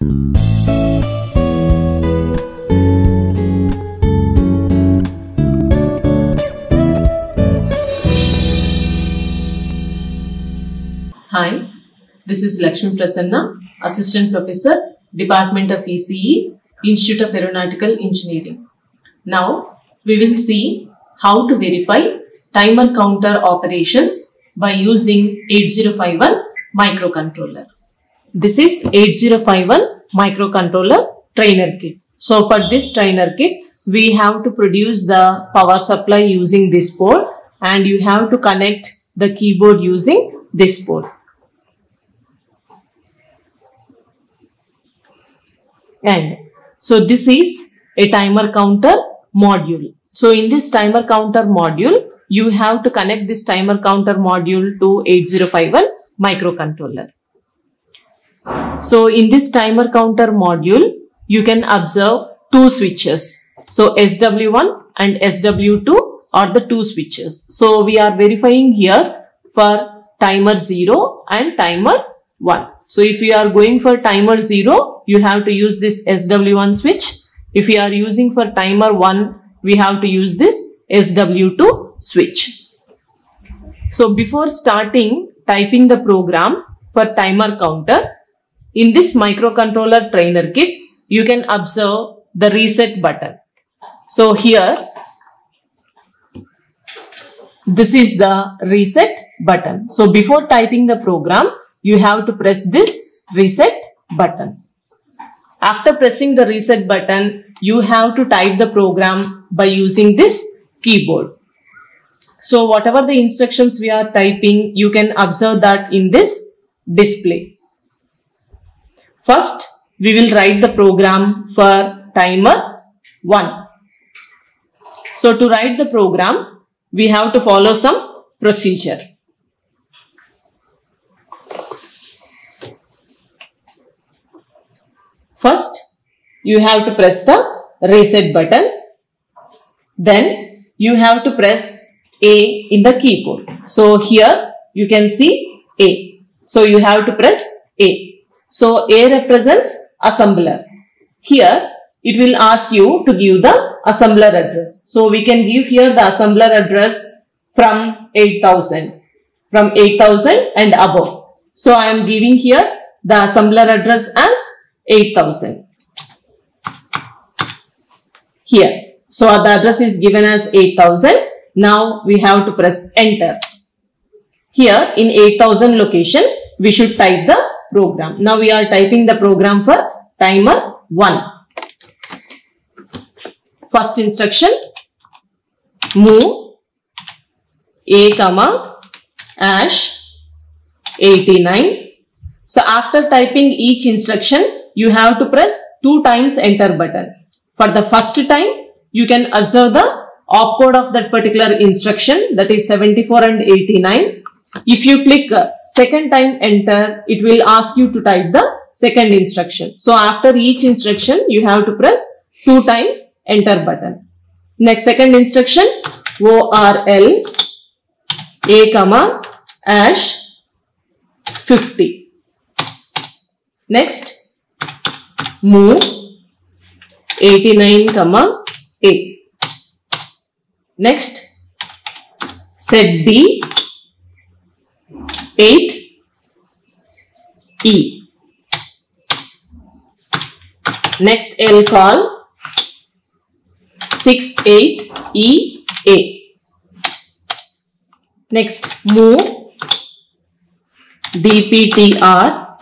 Hi, this is Lakshmi Prasanna, Assistant Professor, Department of ECE, Institute of Aeronautical Engineering. Now, we will see how to verify timer counter operations by using 8051 microcontroller. This is 8051 microcontroller trainer kit. So, for this trainer kit, we have to produce the power supply using this board, and you have to connect the keyboard using this board. And so this is a timer counter module. So in this timer counter module, you have to connect this timer counter module to 8051 microcontroller. So in this timer counter module, you can observe two switches. So SW1 and SW2 are the two switches. So we are verifying here for timer 0 and timer 1. So if you are going for timer 0, you have to use this SW1 switch. If you are using for timer 1, we have to use this SW2 switch. So before starting typing the program for timer counter, in this microcontroller trainer kit, you can observe the reset button. So here, this is the reset button. So before typing the program, you have to press this reset button. After pressing the reset button, you have to type the program by using this keyboard. So whatever the instructions we are typing, you can observe that in this display. First, we will write the program for timer 1. So to write the program, we have to follow some procedure. First, you have to press the reset button. Then, you have to press A in the keyboard. So, here you can see A. So, you have to press A. So, A represents assembler. Here, it will ask you to give the assembler address. So, we can give here the assembler address from 8000. From 8000 and above. So, I am giving here the assembler address as 8000 here. So the address is given as 8000. Now we have to press enter. Here in 8000 location, we should type the program. Now we are typing the program for timer 1. First instruction, move A, #89. So after typing each instruction, you have to press 2 times enter button. For the first time, you can observe the opcode of that particular instruction, that is 74 and 89. If you click second time enter, it will ask you to type the second instruction. So after each instruction, you have to press 2 times enter button. Next, second instruction, ORL A, #50. Next, move 89, A. Next, set B 8E. Next, L call 68EA. Next, move DPTR,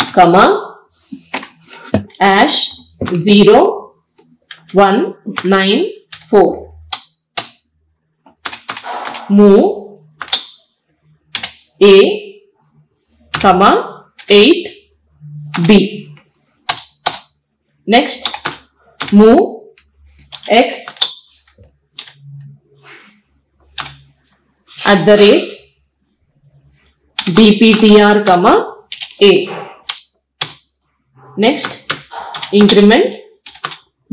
#0194. Move A, 8B. Next, move X @DPTR, A. Next, increment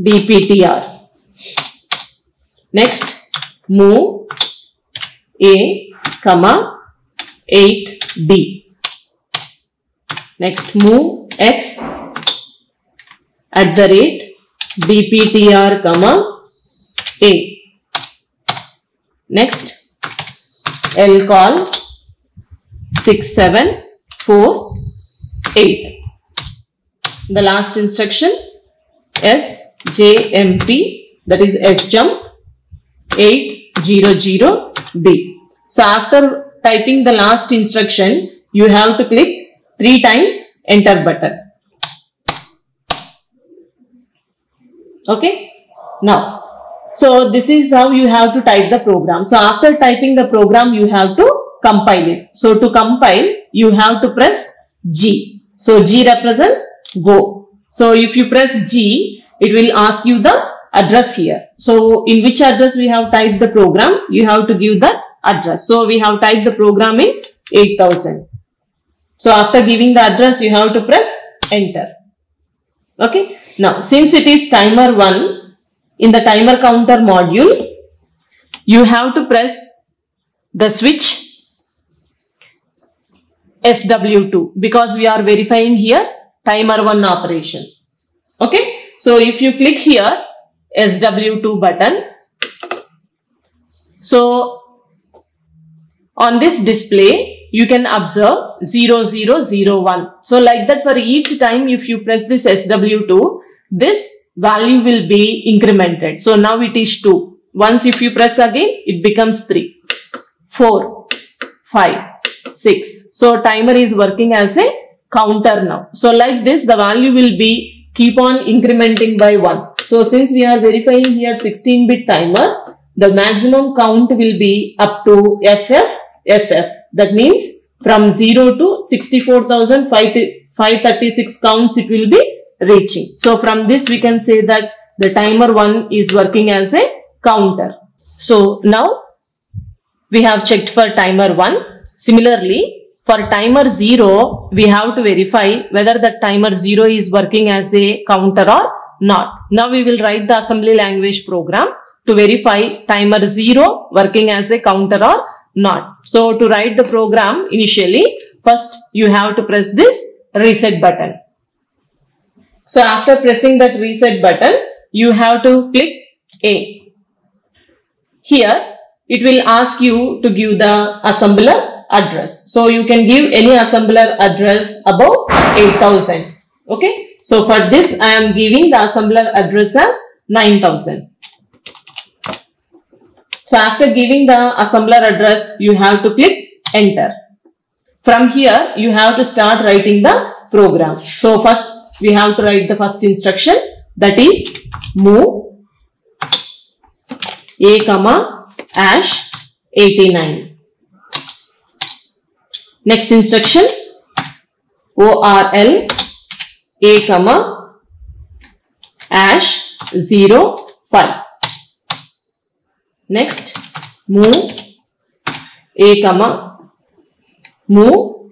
DPTR. Next, move A, 8B. Next, move X @dptr, A. Next, lcall 6748. The last instruction, sjmp, that is sjump 800B. So after typing the last instruction, you have to click 3 times enter button. Okay. Now, so this is how you have to type the program. So after typing the program, you have to compile it. So to compile, you have to press G. So G represents go. So if you press G, it will ask you the address here. So in which address we have typed the program, you have to give that address. So we have typed the program in 8000. So after giving the address, you have to press enter. Okay. Now, since it is timer 1, in the timer counter module, you have to press the switch SW2 because we are verifying here timer 1 operation. Okay. So if you click here SW2 button, so on this display, you can observe 0001. So like that, for each time if you press this SW2, this value will be incremented. So now it is 2. Once if you press again, it becomes 3, 4, 5, 6. So timer is working as a counter now. So like this, the value will be keep on incrementing by 1. So since we are verifying here 16-bit timer, the maximum count will be up to FF. That means from 0 to 64,536 counts it will be reaching. So from this we can say that the timer 1 is working as a counter. So now we have checked for timer 1. Similarly, for timer 0, we have to verify whether the timer 0 is working as a counter or not. Now we will write the assembly language program to verify timer 0 working as a counter or not. So to write the program initially, first you have to press this reset button. So after pressing that reset button, you have to click A. Here it will ask you to give the assembler address. So you can give any assembler address above 8000. Okay. So for this I am giving the assembler address as 9000. So after giving the assembler address, you have to click enter. From here, you have to start writing the program. So first, we have to write the first instruction, that is move A, #89. Next instruction, ORL A, #05. Next, move A, move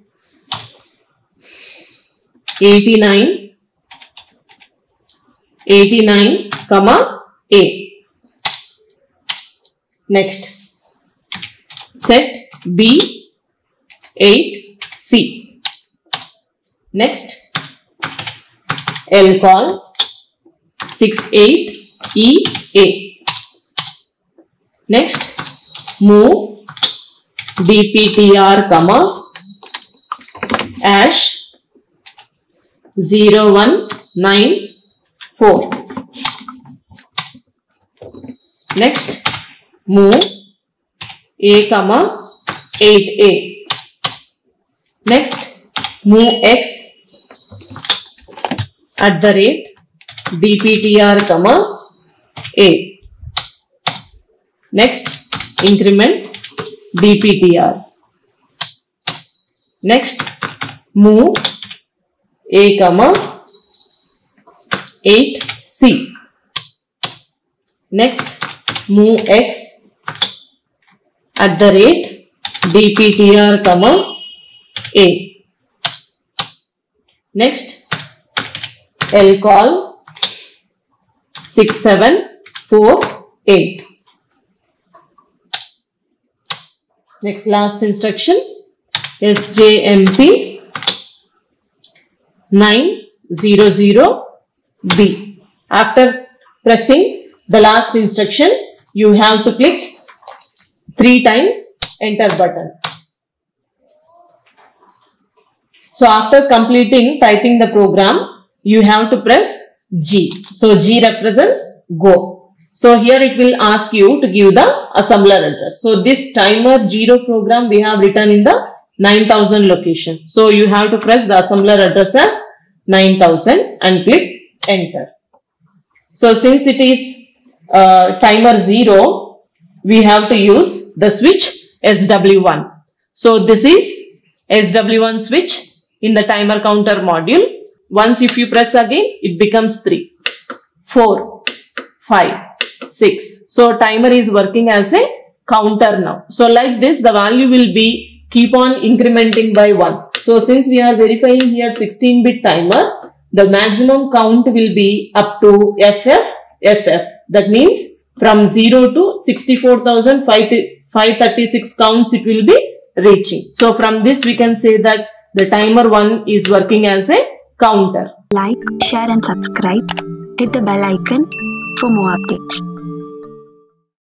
89, A. Next, set B 8C. Next, lcall 68EA. Next, move dptr, #0194. Next, move A, 8A. Next, move X @dptr, A. Next, increment dptr. Next, move A, 8C. Next, move X @dptr, A. Next, lcall 6748. Next, last instruction, sjmp 900 B. After pressing the last instruction, you have to click 3 times enter button. So after completing typing the program, you have to press G. So G represents go. So here it will ask you to give the assembler address. So this timer 0 program we have written in the 9000 location. So you have to press the assembler address as 9000 and click enter. So since it is timer 0, we have to use the switch SW1. So this is SW1 switch in the timer counter module. Once if you press again, it becomes 3, 4, 5, 6. So timer is working as a counter now. So like this, the value will be keep on incrementing by 1. So since we are verifying here 16-bit timer, the maximum count will be up to FF. That means from 0 to 64,536 counts it will be reaching. So from this we can say that the timer 1 is working as a counter. Like, share and subscribe. Hit the bell icon for more updates.